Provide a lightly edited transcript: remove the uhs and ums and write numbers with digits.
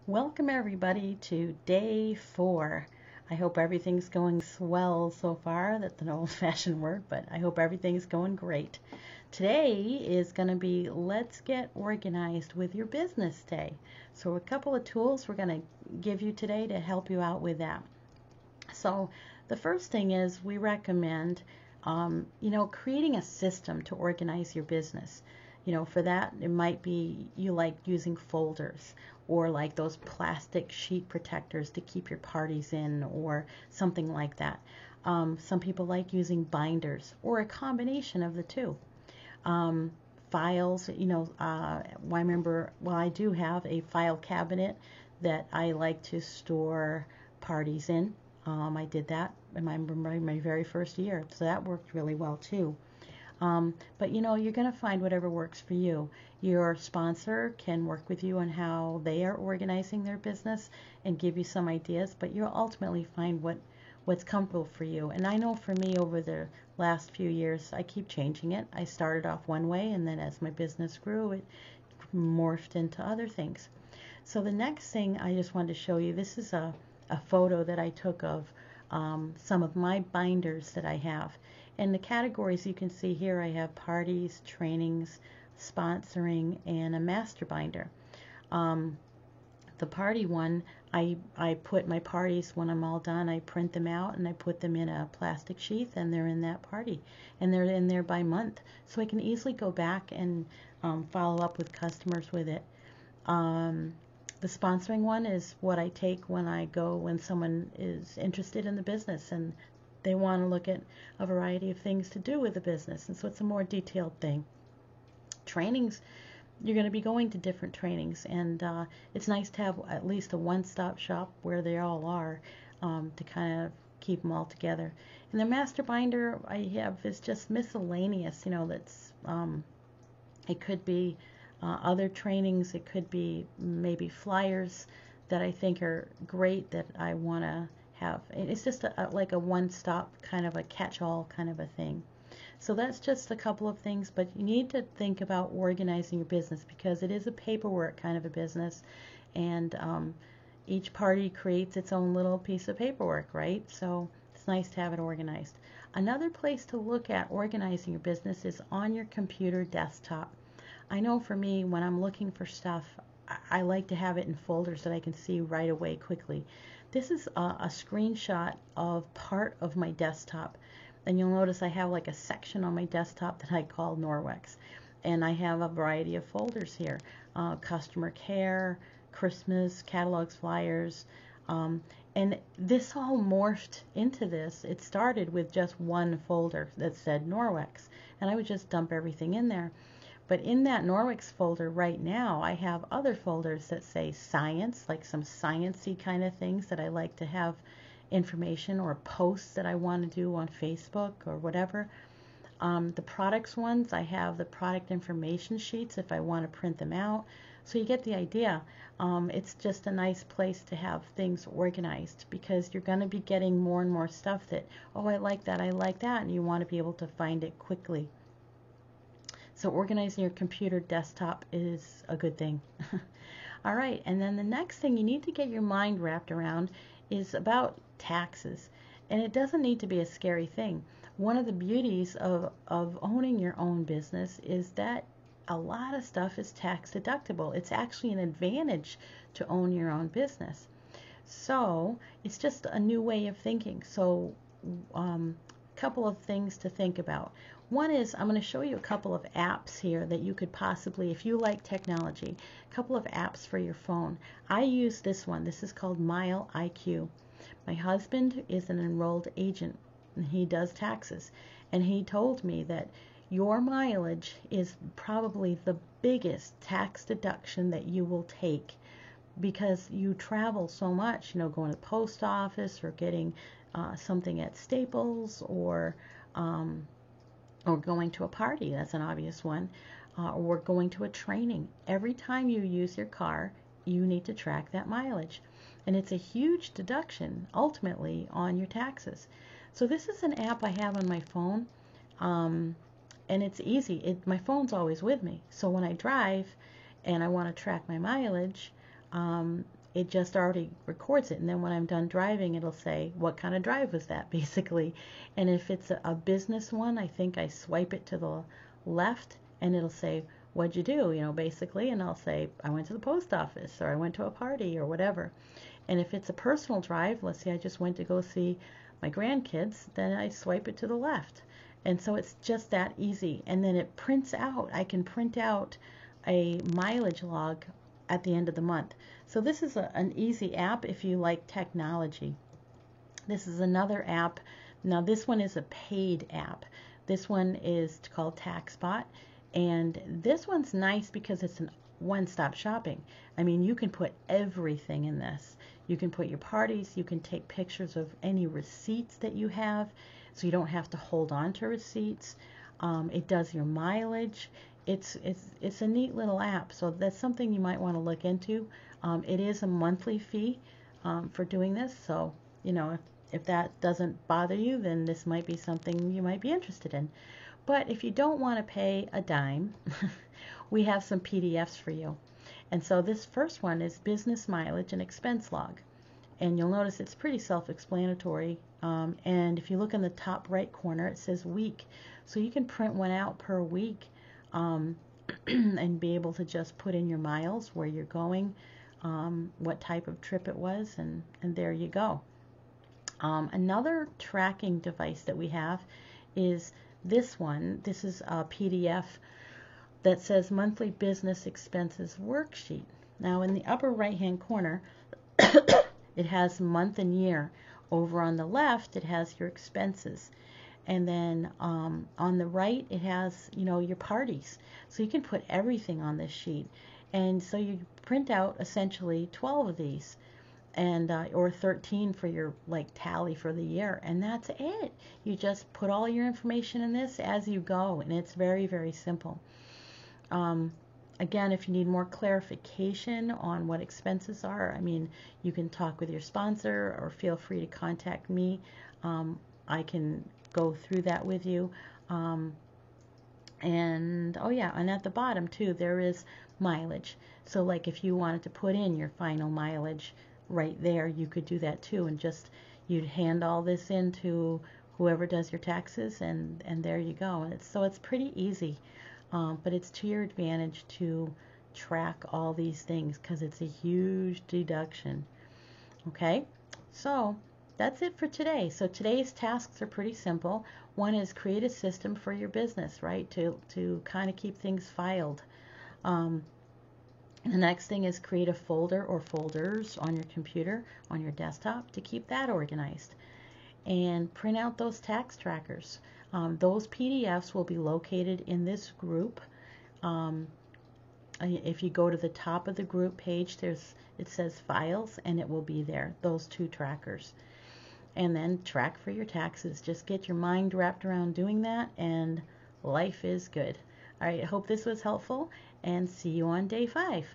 Welcome everybody to day 4. I hope everything's going swell so far. That's an old-fashioned word, but I hope everything's going great. Today is going to be Let's Get Organized with Your Business Day. So a couple of tools we're going to give you today to help you out with that. So the first thing is we recommend, creating a system to organize your business. For that, it might be you like using folders or like those plastic sheet protectors to keep your parties in or something like that. Some people like using binders or a combination of the two. Um, Files, I do have a file cabinet that I like to store parties in. I did that in my very first year, so that worked really well too. But you're going to find whatever works for you. Your sponsor can work with you on how they are organizing their business and give you some ideas, but you'll ultimately find what's comfortable for you. And I know for me over the last few years, I keep changing it. I started off one way, and then as my business grew, it morphed into other things. So the next thing I just wanted to show you, this is a photo that I took of some of my binders that I have. And the categories you can see here, I have parties, trainings, sponsoring, and a master binder. The party one, I put my parties when I'm all done, I print them out and I put them in a plastic sheath and they're in that party. And they're in there by month. So I can easily go back and follow up with customers with it. The sponsoring one is what I take when someone is interested in the business and they want to look at a variety of things to do with the business. And so it's a more detailed thing. Trainings, you're going to be going to different trainings, and it's nice to have at least a one-stop shop where they all are to kind of keep them all together. And the master binder I have is just miscellaneous, it could be other trainings, it could be maybe flyers that I think are great that I want to have. It's just like a one-stop kind of a catch-all kind of a thing. So that's just a couple of things, but you need to think about organizing your business because it is a paperwork kind of a business, and each party creates its own little piece of paperwork, right? So it's nice to have it organized. Another place to look at organizing your business is on your computer desktop. I know for me, when I'm looking for stuff, I like to have it in folders that I can see right away quickly. This is a screenshot of part of my desktop. And you'll notice I have like a section on my desktop that I call Norwex. And I have a variety of folders here. Customer care, Christmas, catalogs, flyers. And this all morphed into this. It started with just one folder that said Norwex. And I would just dump everything in there. But in that Norwex folder right now, I have other folders that say science, like some sciencey kind of things that I like to have information or posts that I want to do on Facebook or whatever. The products ones, I have the product information sheets if I want to print them out. So you get the idea. It's just a nice place to have things organized because you're going to be getting more and more stuff that, oh, I like that, and you want to be able to find it quickly. So organizing your computer desktop is a good thing. All right, and then the next thing you need to get your mind wrapped around is about taxes. And it doesn't need to be a scary thing. One of the beauties of owning your own business is that a lot of stuff is tax deductible. It's actually an advantage to own your own business. So it's just a new way of thinking. So couple of things to think about. One is I'm going to show you a couple of apps here that you could possibly, if you like technology, a couple of apps for your phone. I use this one. This is called Mile IQ. My husband is an enrolled agent and he does taxes, and he told me that your mileage is probably the biggest tax deduction that you will take because you travel so much, going to the post office or getting something at Staples or going to a party. That's an obvious one. Or going to a training. Every time you use your car, you need to track that mileage. And it's a huge deduction, ultimately, on your taxes. So this is an app I have on my phone. And it's easy. My phone's always with me. So when I drive and I want to track my mileage, it just already records it. And then when I'm done driving, it'll say, what kind of drive was that, basically. And if it's a business one, I think I swipe it to the left and it'll say, what'd you do, basically. And I'll say, I went to the post office, or I went to a party, or whatever. And if it's a personal drive, let's say I just went to go see my grandkids, then I swipe it to the left. And so it's just that easy. And then it prints out, I can print out a mileage log at the end of the month. So this is an easy app if you like technology. This is another app. Now this one is a paid app. This one is called TaxBot. And this one's nice because it's an one-stop shopping. I mean, you can put everything in this. You can put your parties, you can take pictures of any receipts that you have, so you don't have to hold on to receipts. It does your mileage. It's a neat little app, so that's something you might want to look into. It is a monthly fee for doing this, so if that doesn't bother you, then this might be something you might be interested in. But if you don't want to pay a dime, we have some PDFs for you. And so this first one is business mileage and expense log. And you'll notice it's pretty self-explanatory. And if you look in the top right corner, it says week. So you can print one out per week and be able to just put in your miles, where you're going, what type of trip it was, and there you go. Another tracking device that we have is this one. This is a PDF that says monthly business expenses worksheet. Now in the upper right hand corner it has month and year. Over on the left it has your expenses, and then on the right it has your parties. So you can put everything on this sheet, and so you print out essentially 12 of these, and or 13 for your tally for the year, and that's it. You just put all your information in this as you go, and it's very, very simple. Again, if you need more clarification on what expenses are, I mean, you can talk with your sponsor or feel free to contact me. I can go through that with you. And oh yeah, and at the bottom too, there is mileage. So if you wanted to put in your final mileage right there, you could do that too, and you'd hand all this in to whoever does your taxes, and there you go. And it's pretty easy. But it's to your advantage to track all these things because it's a huge deduction. Okay, so that's it for today. So today's tasks are pretty simple. One is create a system for your business, right, to kind of keep things filed. The next thing is create a folder or folders on your computer, on your desktop, to keep that organized. And print out those tax trackers. Those PDFs will be located in this group. If you go to the top of the group page, it says files, and it will be there, those two trackers. And then track for your taxes. Just get your mind wrapped around doing that, and life is good. All right, I hope this was helpful, and see you on day 5.